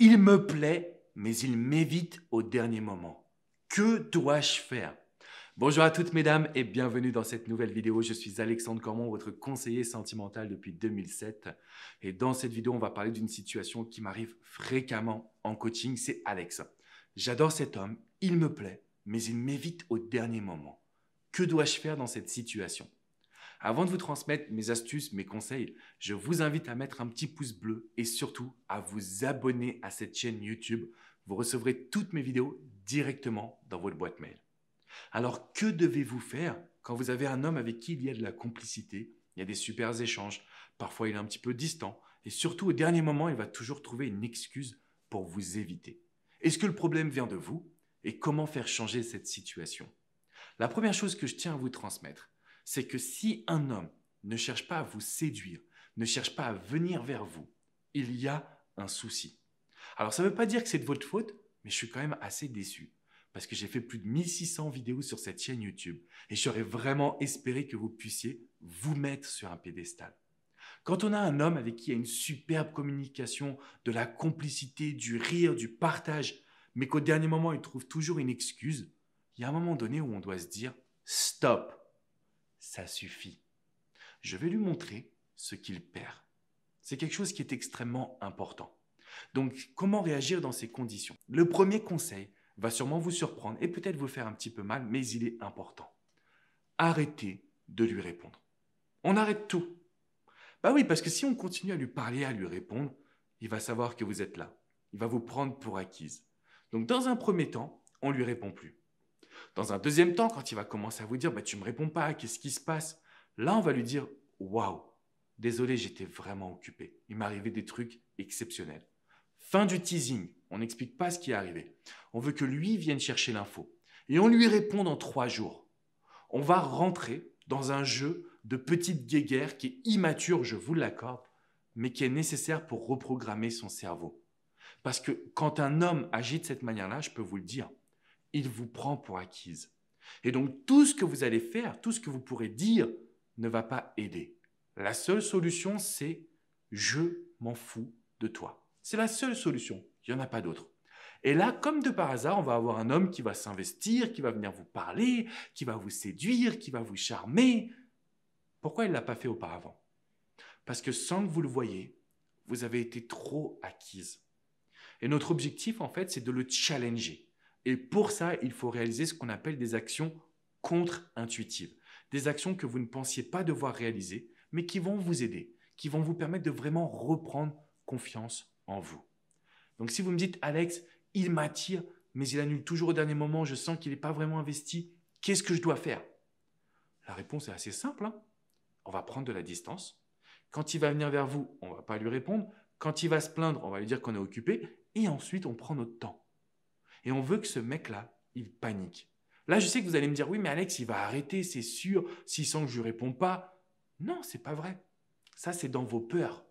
Il me plaît, mais il m'évite au dernier moment. Que dois-je faire? Bonjour à toutes mesdames et bienvenue dans cette nouvelle vidéo. Je suis Alexandre Cormon, votre conseiller sentimental depuis 2007. Et dans cette vidéo, on va parler d'une situation qui m'arrive fréquemment en coaching, c'est Alex. J'adore cet homme, il me plaît, mais il m'évite au dernier moment. Que dois-je faire dans cette situation? Avant de vous transmettre mes astuces, mes conseils, je vous invite à mettre un petit pouce bleu et surtout à vous abonner à cette chaîne YouTube. Vous recevrez toutes mes vidéos directement dans votre boîte mail. Alors, que devez-vous faire quand vous avez un homme avec qui il y a de la complicité? Il y a des super échanges, parfois il est un petit peu distant et surtout au dernier moment, il va toujours trouver une excuse pour vous éviter. Est-ce que le problème vient de vous et comment faire changer cette situation? La première chose que je tiens à vous transmettre, c'est que si un homme ne cherche pas à vous séduire, ne cherche pas à venir vers vous, il y a un souci. Alors ça ne veut pas dire que c'est de votre faute, mais je suis quand même assez déçu parce que j'ai fait plus de 1600 vidéos sur cette chaîne YouTube et j'aurais vraiment espéré que vous puissiez vous mettre sur un piédestal. Quand on a un homme avec qui il y a une superbe communication, de la complicité, du rire, du partage, mais qu'au dernier moment il trouve toujours une excuse, il y a un moment donné où on doit se dire « stop ». Ça suffit. Je vais lui montrer ce qu'il perd. C'est quelque chose qui est extrêmement important. Donc, comment réagir dans ces conditions? Le premier conseil va sûrement vous surprendre et peut-être vous faire un petit peu mal, mais il est important. Arrêtez de lui répondre. On arrête tout. Bah oui, parce que si on continue à lui parler, à lui répondre, il va savoir que vous êtes là. Il va vous prendre pour acquise. Donc, dans un premier temps, on ne lui répond plus. Dans un deuxième temps, quand il va commencer à vous dire tu ne me réponds pas, qu'est-ce qui se passe? Là, on va lui dire waouh, désolé, j'étais vraiment occupé. Il m'est arrivé des trucs exceptionnels. Fin du teasing, on n'explique pas ce qui est arrivé. On veut que lui vienne chercher l'info. Et on lui répond dans 3 jours. On va rentrer dans un jeu de petite guéguerre qui est immature, je vous l'accorde, mais qui est nécessaire pour reprogrammer son cerveau. Parce que quand un homme agit de cette manière-là, je peux vous le dire, il vous prend pour acquise. Et donc, tout ce que vous allez faire, tout ce que vous pourrez dire ne va pas aider. La seule solution, c'est « je m'en fous de toi ». C'est la seule solution. Il n'y en a pas d'autre. Et là, comme de par hasard, on va avoir un homme qui va s'investir, qui va venir vous parler, qui va vous séduire, qui va vous charmer. Pourquoi il ne l'a pas fait auparavant? Parce que sans que vous le voyez, vous avez été trop acquise. Et notre objectif, en fait, c'est de le challenger. Et pour ça, il faut réaliser ce qu'on appelle des actions contre-intuitives. Des actions que vous ne pensiez pas devoir réaliser, mais qui vont vous aider, qui vont vous permettre de vraiment reprendre confiance en vous. Donc si vous me dites, Alex, il m'attire, mais il annule toujours au dernier moment, je sens qu'il n'est pas vraiment investi, qu'est-ce que je dois faire? La réponse est assez simple. On va prendre de la distance. Quand il va venir vers vous, on ne va pas lui répondre. Quand il va se plaindre, on va lui dire qu'on est occupé. Et ensuite, on prend notre temps. Et on veut que ce mec-là, il panique. Là, je sais que vous allez me dire, oui, mais Alex, il va arrêter, c'est sûr, s'il sent que je ne lui réponds pas. Non, ce n'est pas vrai. Ça, c'est dans vos peurs.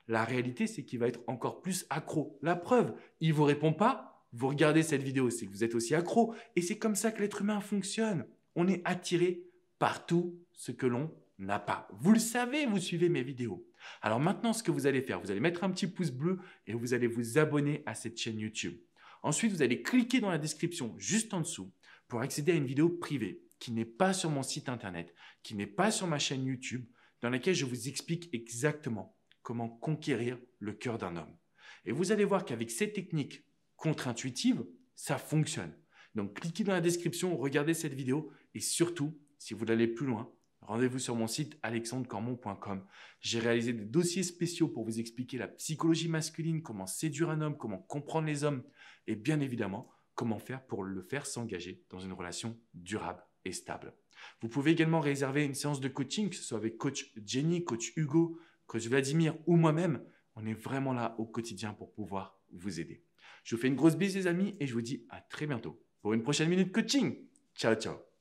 La réalité, c'est qu'il va être encore plus accro. La preuve, il ne vous répond pas, vous regardez cette vidéo, c'est que vous êtes aussi accro. Et c'est comme ça que l'être humain fonctionne. On est attiré par tout ce que l'on n'a pas. Vous le savez, vous suivez mes vidéos. Alors maintenant, ce que vous allez faire, vous allez mettre un petit pouce bleu et vous allez vous abonner à cette chaîne YouTube. Ensuite, vous allez cliquer dans la description juste en dessous pour accéder à une vidéo privée qui n'est pas sur mon site internet, qui n'est pas sur ma chaîne YouTube, dans laquelle je vous explique exactement comment conquérir le cœur d'un homme. Et vous allez voir qu'avec ces techniques contre-intuitives, ça fonctionne. Donc, cliquez dans la description, regardez cette vidéo et surtout, si vous voulez aller plus loin, rendez-vous sur mon site alexandrecormon.com. J'ai réalisé des dossiers spéciaux pour vous expliquer la psychologie masculine, comment séduire un homme, comment comprendre les hommes et bien évidemment, comment faire pour le faire s'engager dans une relation durable et stable. Vous pouvez également réserver une séance de coaching, que ce soit avec coach Jenny, coach Hugo, coach Vladimir ou moi-même. On est vraiment là au quotidien pour pouvoir vous aider. Je vous fais une grosse bise les amis et je vous dis à très bientôt pour une prochaine minute coaching. Ciao, ciao.